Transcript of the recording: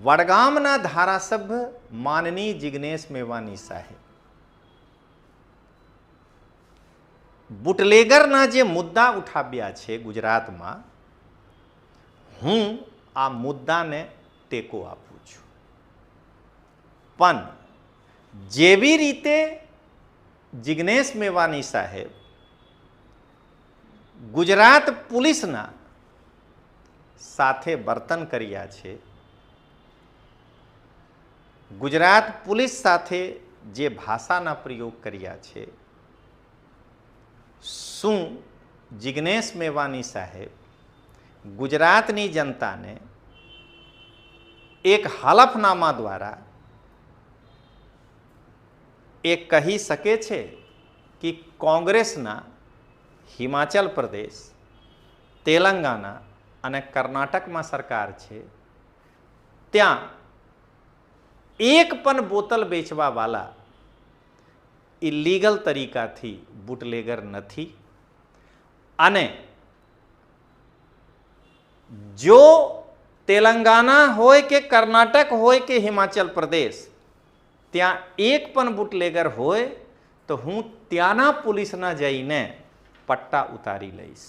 વડગામના ધારાસભ્ય માનની જિગ્નેશ મેવાણી સાહેબ બુટલેગરના જે મુદ્દા ઉઠાવ્યા છે ગુજરાતમાં, હું આ મુદ્દાને ટેકો આપું છું. પણ જેવી રીતે જિગ્નેશ મેવાણી સાહેબ ગુજરાત પોલીસના સાથે વર્તન કર્યા છે, ગુજરાત પોલીસ સાથે જે ભાષાના પ્રયોગ કર્યા છે, શું જિગ્નેશ મેવાણી સાહેબ ગુજરાતની જનતાને એક હલફનામા દ્વારા એ કહી શકે છે કે કોંગ્રેસના હિમાચલ પ્રદેશ, તેલંગાણા અને કર્ણાટકમાં સરકાર છે, ત્યાં એક પણ બોતલ વેચવાવાળા ઇલીગલ તરીકાથી બુટલેગર નથી, અને જો તેલંગાણા હોય કે કર્ણાટક હોય કે હિમાચલ પ્રદેશ ત્યાં એક પણ બુટલેગર હોય તો હું ત્યાંના પોલીસના જઈને પટ્ટા ઉતારી લઈશ.